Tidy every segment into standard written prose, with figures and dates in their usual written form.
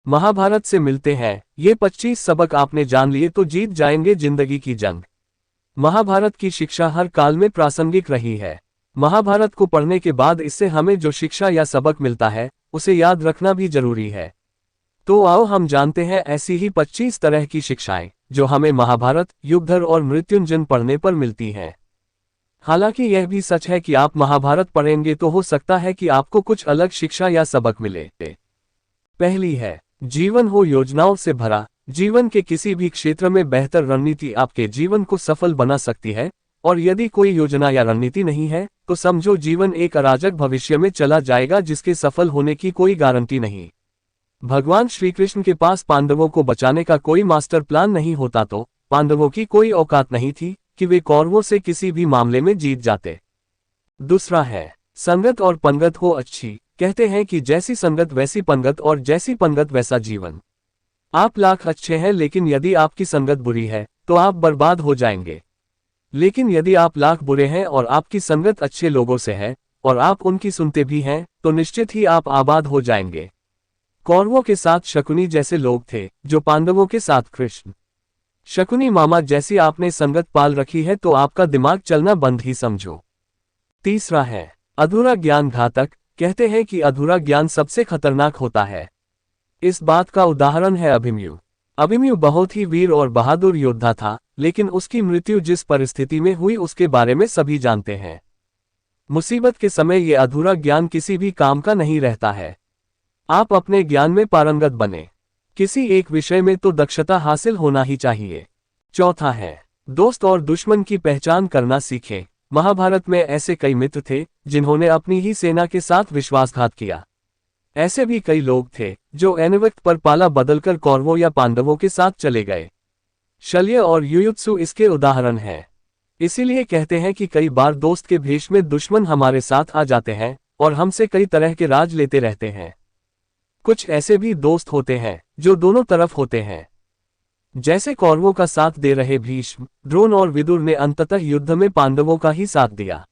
महाभारत से मिलते हैं। ये 25 सबक आपने जान लिए तो जीत जाएंगे जिंदगी की जंग। महाभारत की शिक्षा हर काल में प्रासंगिक रही है। महाभारत को पढ़ने के बाद इससे हमें जो शिक्षा या सबक मिलता है उसे याद रखना भी जरूरी है। तो आओ हम जानते हैं ऐसी ही 25 तरह की शिक्षाएं जो हमें महाभारत, युगधर और मृत्युंजय पढ़ने पर मिलती हैं। हालांकि यह भी सच है कि आप महाभारत पढ़ेंगे तो हो सकता है कि आपको कुछ अलग शिक्षा या सबक मिले। पहली है, जीवन हो योजनाओं से भरा। जीवन के किसी भी क्षेत्र में बेहतर रणनीति आपके जीवन को सफल बना सकती है, और यदि कोई योजना या रणनीति नहीं है तो समझो जीवन एक अराजक भविष्य में चला जाएगा जिसके सफल होने की कोई गारंटी नहीं। भगवान श्री कृष्ण के पास पांडवों को बचाने का कोई मास्टर प्लान नहीं होता तो पांडवों की कोई औकात नहीं थी कि वे कौरवों से किसी भी मामले में जीत जाते। दूसरा है, संगत और पंगत हो अच्छी। कहते हैं कि जैसी संगत वैसी पंगत और जैसी पंगत वैसा जीवन। आप लाख अच्छे हैं लेकिन यदि आपकी संगत बुरी है तो आप बर्बाद हो जाएंगे। लेकिन यदि आप लाख बुरे हैं और आपकी संगत अच्छे लोगों से है और आप उनकी सुनते भी हैं तो निश्चित ही आप आबाद हो जाएंगे। कौरवों के साथ शकुनी जैसे लोग थे जो पांडवों के साथ कृष्ण। शकुनी मामा जैसी आपने संगत पाल रखी है तो आपका दिमाग चलना बंद ही समझो। तीसरा है, अधूरा ज्ञान घातक। कहते हैं कि अधूरा ज्ञान सबसे खतरनाक होता है। इस बात का उदाहरण है अभिमन्यु। अभिमन्यु बहुत ही वीर और बहादुर योद्धा था, लेकिन उसकी मृत्यु जिस परिस्थिति में हुई उसके बारे में सभी जानते हैं। मुसीबत के समय ये अधूरा ज्ञान किसी भी काम का नहीं रहता है। आप अपने ज्ञान में पारंगत बने। किसी एक विषय में तो दक्षता हासिल होना ही चाहिए। चौथा है, दोस्त और दुश्मन की पहचान करना सीखें। महाभारत में ऐसे कई मित्र थे जिन्होंने अपनी ही सेना के साथ विश्वासघात किया। ऐसे भी कई लोग थे जो ऐन वक्त पर पाला बदलकर कौरवों या पांडवों के साथ चले गए। शल्य और युयुत्सु इसके उदाहरण हैं। इसीलिए कहते हैं कि कई बार दोस्त के भेष में दुश्मन हमारे साथ आ जाते हैं और हमसे कई तरह के राज लेते रहते हैं। कुछ ऐसे भी दोस्त होते हैं जो दोनों तरफ होते हैं। जैसे कौरवों का साथ दे रहे भीष्म, द्रोण और विदुर ने अंततः युद्ध में पांडवों का ही साथ दिया।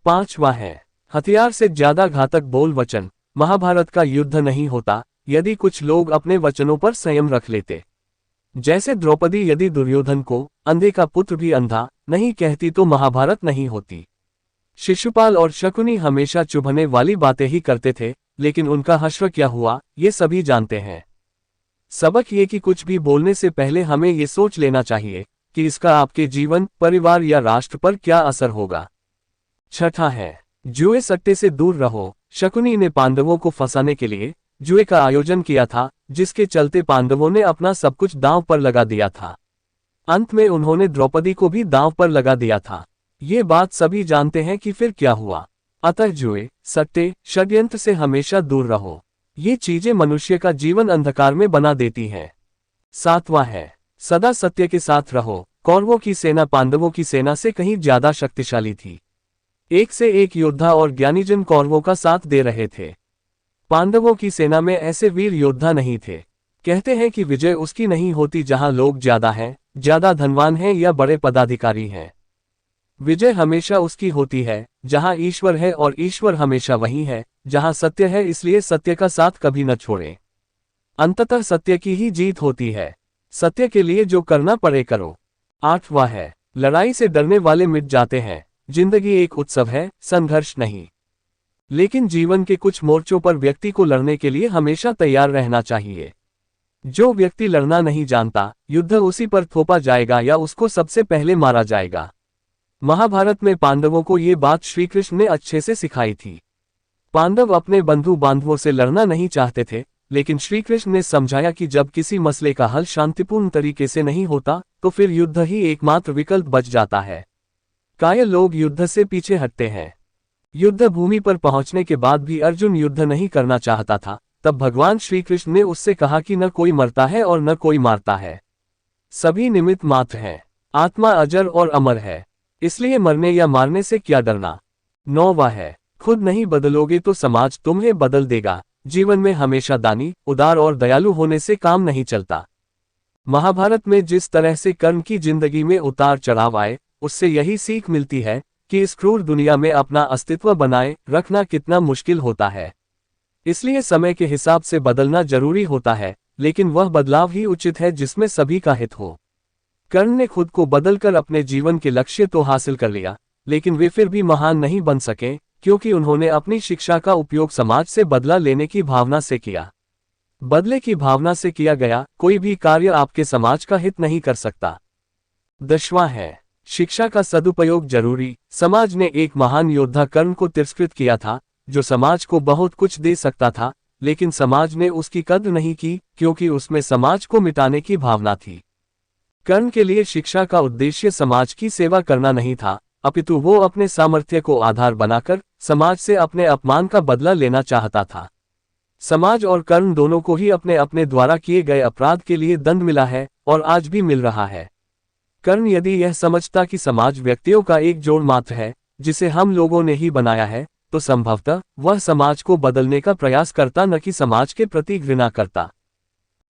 पांचवा है, हथियार से ज्यादा घातक बोल वचन। महाभारत का युद्ध नहीं होता यदि कुछ लोग अपने वचनों पर संयम रख लेते। जैसे द्रौपदी यदि दुर्योधन को अंधे का पुत्र भी अंधा नहीं कहती तो महाभारत नहीं होती। शिशुपाल और शकुनी हमेशा चुभने वाली बातें ही करते थे, लेकिन उनका हश्र क्या हुआ ये सभी जानते हैं। सबक ये कि कुछ भी बोलने से पहले हमें ये सोच लेना चाहिए कि इसका आपके जीवन, परिवार या राष्ट्र पर क्या असर होगा। छठा है, जुए सट्टे से दूर रहो। शकुनी ने पांडवों को फंसाने के लिए जुए का आयोजन किया था, जिसके चलते पांडवों ने अपना सब कुछ दांव पर लगा दिया था। अंत में उन्होंने द्रौपदी को भी दांव पर लगा दिया था। ये बात सभी जानते हैं कि फिर क्या हुआ। अतः जुए, सट्टे, षड्यंत्र से हमेशा दूर रहो। ये चीजें मनुष्य का जीवन अंधकार में बना देती हैं। सातवां है, सदा सत्य के साथ रहो। कौरवों की सेना पांडवों की सेना से कहीं ज्यादा शक्तिशाली थी। एक से एक योद्धा और ज्ञानीजन कौरवों का साथ दे रहे थे। पांडवों की सेना में ऐसे वीर योद्धा नहीं थे। कहते हैं कि विजय उसकी नहीं होती जहां लोग ज्यादा हैं, ज्यादा धनवान हैं या बड़े पदाधिकारी हैं। विजय हमेशा उसकी होती है जहां ईश्वर है, और ईश्वर हमेशा वही है जहां सत्य है। इसलिए सत्य का साथ कभी न छोड़ें। अंततः सत्य की ही जीत होती है। सत्य के लिए जो करना पड़े करो। आठवां है, लड़ाई से डरने वाले मिट जाते हैं। जिंदगी एक उत्सव है, संघर्ष नहीं। लेकिन जीवन के कुछ मोर्चों पर व्यक्ति को लड़ने के लिए हमेशा तैयार रहना चाहिए। जो व्यक्ति लड़ना नहीं जानता, युद्ध उसी पर थोपा जाएगा या उसको सबसे पहले मारा जाएगा। महाभारत में पांडवों को ये बात श्री कृष्ण ने अच्छे से सिखाई थी। पांडव अपने बंधु बांधवों से लड़ना नहीं चाहते थे, लेकिन श्री कृष्ण ने समझाया कि जब किसी मसले का हल शांतिपूर्ण तरीके से नहीं होता तो फिर युद्ध ही एकमात्र विकल्प बच जाता है। कायर लोग युद्ध से पीछे हटते हैं। युद्ध भूमि पर पहुंचने के बाद भी अर्जुन युद्ध नहीं करना चाहता था। तब भगवान श्री कृष्ण ने उससे कहा कि न कोई मरता है और न कोई मारता है, सभी निमित्त मात्र हैं। आत्मा अजर और अमर है, इसलिए मरने या मारने से क्या डरना। 9वां है, खुद नहीं बदलोगे तो समाज तुम्हें बदल देगा। जीवन में हमेशा दानी, उदार और दयालु होने से काम नहीं चलता। महाभारत में जिस तरह से कर्ण की जिंदगी में उतार चढ़ाव आए, उससे यही सीख मिलती है कि इस क्रूर दुनिया में अपना अस्तित्व बनाए रखना कितना मुश्किल होता है। इसलिए समय के हिसाब से बदलना जरूरी होता है, लेकिन वह बदलाव ही उचित है जिसमें सभी का हित हो। कर्ण ने खुद को बदलकर अपने जीवन के लक्ष्य तो हासिल कर लिया, लेकिन वे फिर भी महान नहीं बन सके, क्योंकि उन्होंने अपनी शिक्षा का उपयोग समाज से बदला लेने की भावना से किया। बदले की भावना से किया गया कोई भी कार्य आपके समाज का हित नहीं कर सकता। 10वां है शिक्षा का सदुपयोग जरूरी। समाज ने एक महान योद्धा कर्ण को तिरस्कृत किया था, जो समाज को बहुत कुछ दे सकता था, लेकिन समाज ने उसकी कद्र नहीं की, क्योंकि उसमें समाज को मिटाने की भावना थी। कर्ण के लिए शिक्षा का उद्देश्य समाज की सेवा करना नहीं था, अपितु वो अपने सामर्थ्य को आधार बनाकर समाज से अपने अपमान का बदला लेना चाहता था। समाज और कर्ण दोनों को ही अपने अपने द्वारा किए गए अपराध के लिए दंड मिला है, और आज भी मिल रहा है। कर्ण यदि यह समझता कि समाज व्यक्तियों का एक जोड़ मात्र है, जिसे हम लोगों ने ही बनाया है, तो संभवतः वह समाज को बदलने का प्रयास करता, न कि समाज के प्रति घृणा करता।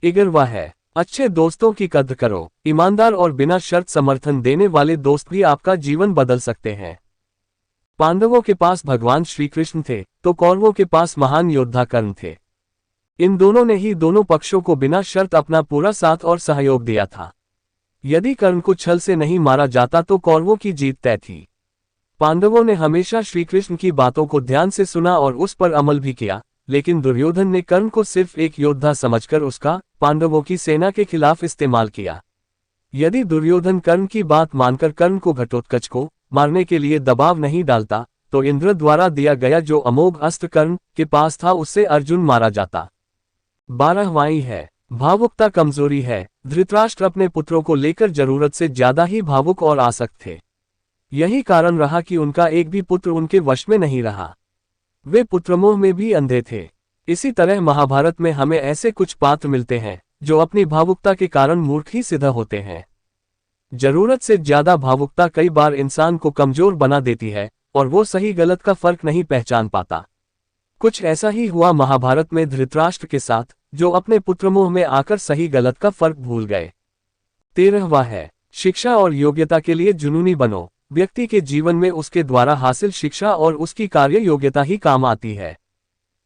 11वां है अच्छे दोस्तों की कद्र करो। ईमानदार और बिना शर्त समर्थन देने वाले दोस्त भी आपका जीवन बदल सकते हैं। पांडवों के पास भगवान श्री कृष्ण थे, तो कौरवों के पास महान योद्धा कर्ण थे। इन दोनों ने ही दोनों पक्षों को बिना शर्त अपना पूरा साथ और सहयोग दिया था। यदि कर्ण को छल से नहीं मारा जाता तो कौरवों की जीत तय थी। पांडवों ने हमेशा श्री कृष्ण की बातों को ध्यान से सुना और उस पर अमल भी किया, लेकिन दुर्योधन ने कर्ण को सिर्फ एक योद्धा समझकर उसका पांडवों की सेना के खिलाफ इस्तेमाल किया। यदि दुर्योधन कर्ण की बात मानकर कर्ण को घटोत्कच को मारने के लिए दबाव नहीं डालता, तो इंद्र द्वारा दिया गया जो अमोघ अस्त्र कर्ण के पास था उससे अर्जुन मारा जाता। 12वां है भावुकता कमजोरी है। धृतराष्ट्र अपने पुत्रों को लेकर जरूरत से ज्यादा ही भावुक और आसक्त थे। यही कारण रहा कि उनका एक भी पुत्र उनके वश में नहीं रहा। वे पुत्रमोह में भी अंधे थे। इसी तरह महाभारत में हमें ऐसे कुछ पात्र मिलते हैं जो अपनी भावुकता के कारण मूर्ख ही सिद्ध होते हैं। जरूरत से ज्यादा भावुकता कई बार इंसान को कमजोर बना देती है और वो सही गलत का फर्क नहीं पहचान पाता। कुछ ऐसा ही हुआ महाभारत में धृतराष्ट्र के साथ, जो अपने पुत्रमोह में आकर सही गलत का फर्क भूल गए। 13वां है शिक्षा और योग्यता के लिए जुनूनी बनो। व्यक्ति के जीवन में उसके द्वारा हासिल शिक्षा और उसकी कार्य योग्यता ही काम आती है।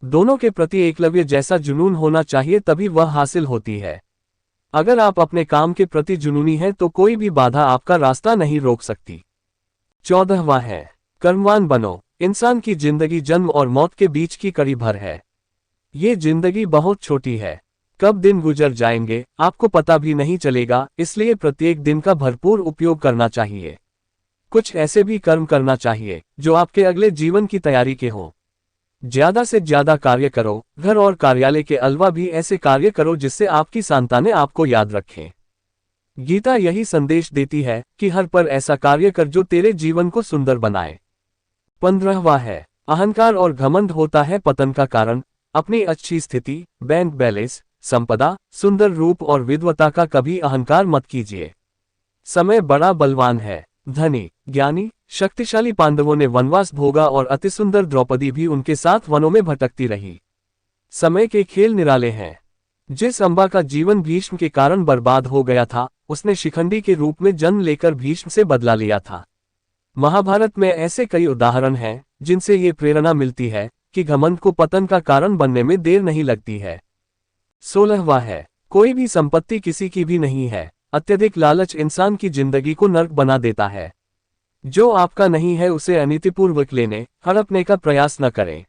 दोनों के प्रति एकलव्य जैसा जुनून होना चाहिए, तभी वह हासिल होती है। अगर आप अपने काम के प्रति जुनूनी हैं तो कोई भी बाधा आपका रास्ता नहीं रोक सकती। 14वां है कर्मवान बनो। इंसान की जिंदगी जन्म और मौत के बीच की कड़ी भर है। ये जिंदगी बहुत छोटी है, कब दिन गुजर जाएंगे आपको पता भी नहीं चलेगा, इसलिए प्रत्येक दिन का भरपूर उपयोग करना चाहिए। कुछ ऐसे भी कर्म करना चाहिए जो आपके अगले जीवन की तैयारी के हों। ज्यादा से ज्यादा कार्य करो। घर और कार्यालय के अलावा भी ऐसे कार्य करो जिससे आपकी संतानें आपको याद रखें। गीता यही संदेश देती है कि हर पर ऐसा कार्य कर जो तेरे जीवन को सुंदर बनाए। 15वां है अहंकार और घमंड होता है पतन का कारण। अपनी अच्छी स्थिति, बैंक बैलेंस, संपदा, सुंदर रूप और विद्वता का कभी अहंकार मत कीजिए। समय बड़ा बलवान है। धनी, ज्ञानी, शक्तिशाली पांडवों ने वनवास भोगा और अतिसुंदर द्रौपदी भी उनके साथ वनों में भटकती रही। समय के खेल निराले हैं। जिस अम्बा का जीवन भीष्म के कारण बर्बाद हो गया था, उसने शिखंडी के रूप में जन्म लेकर भीष्म से बदला लिया था। महाभारत में ऐसे कई उदाहरण हैं जिनसे ये प्रेरणा मिलती है कि घमंड को पतन का कारण बनने में देर नहीं लगती है। 16वां है कोई भी संपत्ति किसी की भी नहीं है। अत्यधिक लालच इंसान की जिंदगी को नर्क बना देता है। जो आपका नहीं है उसे अनीतिपूर्वक लेने, हड़पने का प्रयास न करें।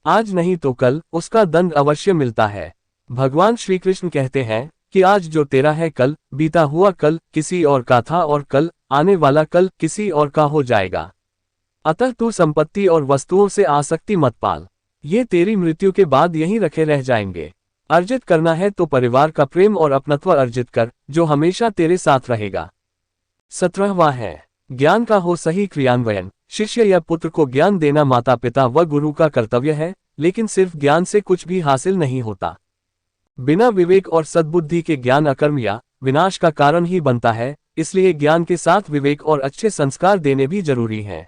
आज नहीं तो कल उसका दंड अवश्य मिलता है। भगवान श्री कृष्ण कहते हैं कि आज जो तेरा है कल बीता हुआ कल किसी और का था और कल आने वाला कल किसी और का हो जाएगा। अतः तू संपत्ति और वस्तुओं से आसक्ति मत पाल, ये तेरी मृत्यु के बाद यहीं रखे रह जाएंगे। अर्जित करना है तो परिवार का प्रेम और अपनत्व अर्जित कर, जो हमेशा तेरे साथ रहेगा। 17वां है ज्ञान का हो सही क्रियान्वयन। शिष्य या पुत्र को ज्ञान देना माता पिता व गुरु का कर्तव्य है, लेकिन सिर्फ ज्ञान से कुछ भी हासिल नहीं होता। बिना विवेक और सद्बुद्धि के ज्ञान अकर्म या विनाश का कारण ही बनता है, इसलिए ज्ञान के साथ विवेक और अच्छे संस्कार देने भी जरूरी हैं।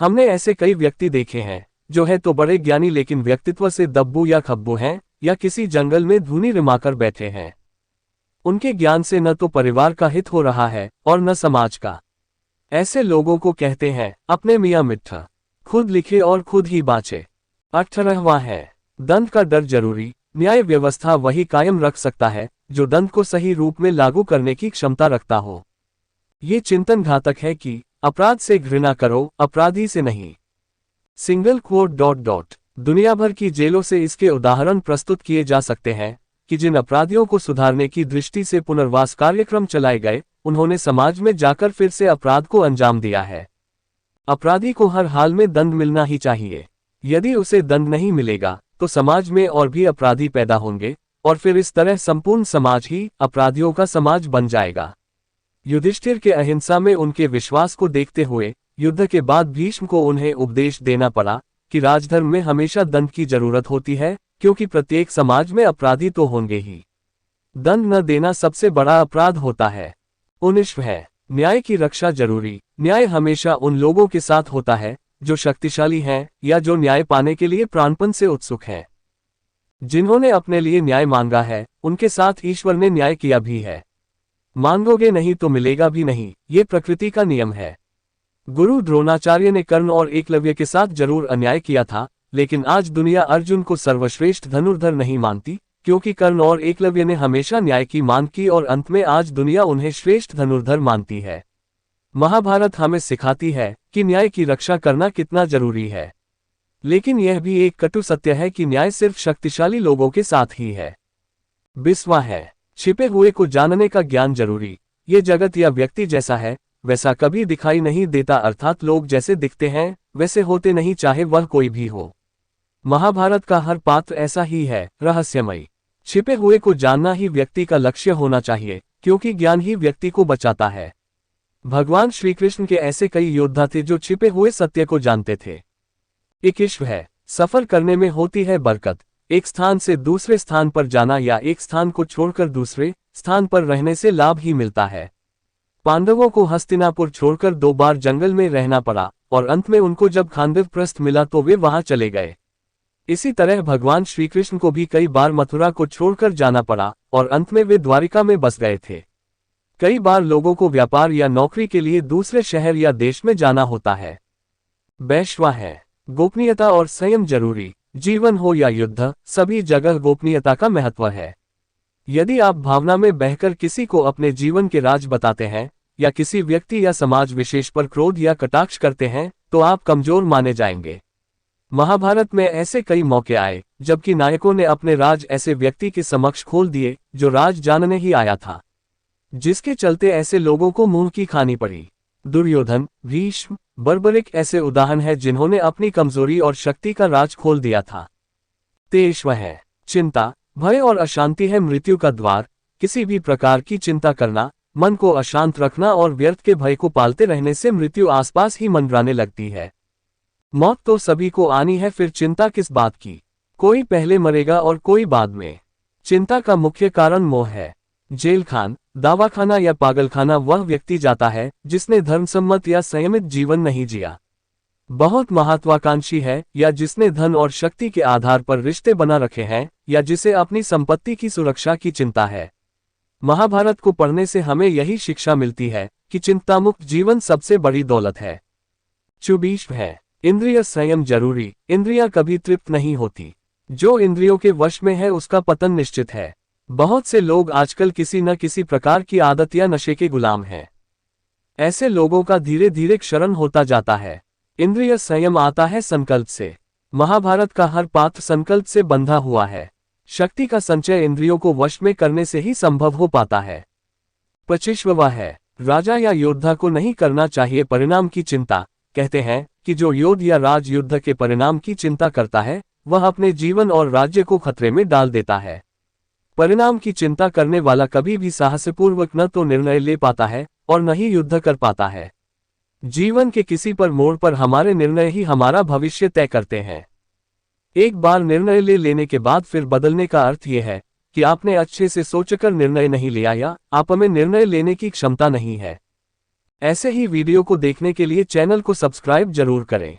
हमने ऐसे कई व्यक्ति देखे हैं जो है तो बड़े ज्ञानी लेकिन व्यक्तित्व से दब्बू या खब्बू हैं, या किसी जंगल में धूनी रिमाकर बैठे हैं। उनके ज्ञान से न तो परिवार का हित हो रहा है और न समाज का। ऐसे लोगों को कहते हैं अपने मियाँ मिट्ठा, खुद लिखे और खुद ही बाँचे। 18वां है दंड का डर जरूरी। न्याय व्यवस्था वही कायम रख सकता है जो दंड को सही रूप में लागू करने की क्षमता रखता हो। ये चिंतन घातक है कि अपराध से घृणा करो, अपराधी से नहीं। Single quote. दुनिया भर की जेलों से इसके उदाहरण प्रस्तुत किए जा सकते हैं कि जिन अपराधियों को सुधारने की दृष्टि से पुनर्वास कार्यक्रम चलाए गए, उन्होंने समाज में जाकर फिर से अपराध को अंजाम दिया है। अपराधी को हर हाल में दंड मिलना ही चाहिए। यदि उसे दंड नहीं मिलेगा तो समाज में और भी अपराधी पैदा होंगे और फिर इस तरह संपूर्ण समाज ही अपराधियों का समाज बन जाएगा। युधिष्ठिर के अहिंसा में उनके विश्वास को देखते हुए युद्ध के बाद भीष्म को उन्हें उपदेश देना पड़ा कि राजधर्म में हमेशा दंड की जरूरत होती है, क्योंकि प्रत्येक समाज में अपराधी तो होंगे ही। दंड न देना सबसे बड़ा अपराध होता है। 19 है, न्याय की रक्षा जरूरी। न्याय हमेशा उन लोगों के साथ होता है जो शक्तिशाली हैं या जो न्याय पाने के लिए प्राणपण से उत्सुक हैं। जिन्होंने अपने लिए न्याय मांगा है, उनके साथ ईश्वर ने न्याय किया भी है। मांगोगे नहीं तो मिलेगा भी नहीं, ये प्रकृति का नियम है। गुरु द्रोणाचार्य ने कर्ण और एकलव्य के साथ जरूर अन्याय किया था, लेकिन आज दुनिया अर्जुन को सर्वश्रेष्ठ धनुर्धर नहीं मानती, क्योंकि कर्ण और एकलव्य ने हमेशा न्याय की मांग की और अंत में आज दुनिया उन्हें श्रेष्ठ धनुर्धर मानती है। महाभारत हमें सिखाती है कि न्याय की रक्षा करना कितना जरूरी है, लेकिन यह भी एक कटु सत्य है कि न्याय सिर्फ शक्तिशाली लोगों के साथ ही है। 20वां है, छिपे हुए को जानने का ज्ञान जरूरी। ये जगत या व्यक्ति जैसा है वैसा कभी दिखाई नहीं देता, अर्थात लोग जैसे दिखते हैं वैसे होते नहीं, चाहे वह कोई भी हो। महाभारत का हर पात्र ऐसा ही है, रहस्यमयी। छिपे हुए को जानना ही व्यक्ति का लक्ष्य होना चाहिए, क्योंकि ज्ञान ही व्यक्ति को बचाता है। भगवान श्रीकृष्ण के ऐसे कई योद्धा थे जो छिपे हुए सत्य को जानते थे। एक ईश्वर है, सफर करने में होती है बरकत। एक स्थान से दूसरे स्थान पर जाना या एक स्थान को छोड़कर दूसरे स्थान पर रहने से लाभ ही मिलता है। पांडवों को हस्तिनापुर छोड़कर 2 बार जंगल में रहना पड़ा और अंत में उनको जब खांडव प्रस्थ मिला तो वे वहां चले गए। इसी तरह भगवान श्रीकृष्ण को भी कई बार मथुरा को छोड़कर जाना पड़ा और अंत में वे द्वारिका में बस गए थे। कई बार लोगों को व्यापार या नौकरी के लिए दूसरे शहर या देश में जाना होता है। 22वां है, गोपनीयता और संयम जरूरी। जीवन हो या युद्ध, सभी जगह गोपनीयता का महत्व है। यदि आप भावना में बहकर किसी को अपने जीवन के राज बताते हैं या किसी व्यक्ति या समाज विशेष पर क्रोध या कटाक्ष करते हैं तो आप कमजोर माने जाएंगे। महाभारत में ऐसे कई मौके आए जबकि नायकों ने अपने राज ऐसे व्यक्ति के समक्ष खोल दिए जो राज जानने ही आया था, जिसके चलते ऐसे लोगों को मुंह की खानी पड़ी। दुर्योधन, भीष्म, बर्बरिक ऐसे उदाहरण हैं जिन्होंने अपनी कमजोरी और शक्ति का राज खोल दिया था। 23वां है, चिंता, भय और अशांति है मृत्यु का द्वार। किसी भी प्रकार की चिंता करना, मन को अशांत रखना और व्यर्थ के भय को पालते रहने से मृत्यु आसपास ही मंडराने लगती है। मौत तो सभी को आनी है, फिर चिंता किस बात की। कोई पहले मरेगा और कोई बाद में। चिंता का मुख्य कारण मोह है। जेलखान, दावाखाना या पागलखाना वह व्यक्ति जाता है जिसने धर्मसम्मत या संयमित जीवन नहीं जिया, बहुत महत्वाकांक्षी है या जिसने धन और शक्ति के आधार पर रिश्ते बना रखे हैं या जिसे अपनी संपत्ति की सुरक्षा की चिंता है। महाभारत को पढ़ने से हमें यही शिक्षा मिलती है कि चिंतामुक्त जीवन सबसे बड़ी दौलत है। 24 है, इंद्रिय संयम जरूरी। इंद्रियां कभी तृप्त नहीं होती। जो इंद्रियों के वश में है उसका पतन निश्चित है। बहुत से लोग आजकल किसी न किसी प्रकार की आदत या नशे के गुलाम हैं। ऐसे लोगों का धीरे धीरे क्षरण होता जाता है। इंद्रिय संयम आता है संकल्प से। महाभारत का हर पात्र संकल्प से बंधा हुआ है। शक्ति का संचय इंद्रियों को वश में करने से ही संभव हो पाता है। 25वां है, राजा या योद्धा को नहीं करना चाहिए परिणाम की चिंता। कहते हैं कि जो योद्धा या राज युद्ध के परिणाम की चिंता करता है वह अपने जीवन और राज्य को खतरे में डाल देता है। परिणाम की चिंता करने वाला कभी भी साहसपूर्वक न तो निर्णय ले पाता है और न ही युद्ध कर पाता है। जीवन के किसी पर मोड़ पर हमारे निर्णय ही हमारा भविष्य तय करते हैं। एक बार निर्णय ले लेने के बाद फिर बदलने का अर्थ यह है कि आपने अच्छे से सोचकर निर्णय नहीं लिया या आप में निर्णय लेने की क्षमता नहीं है। ऐसे ही वीडियो को देखने के लिए चैनल को सब्सक्राइब जरूर करें।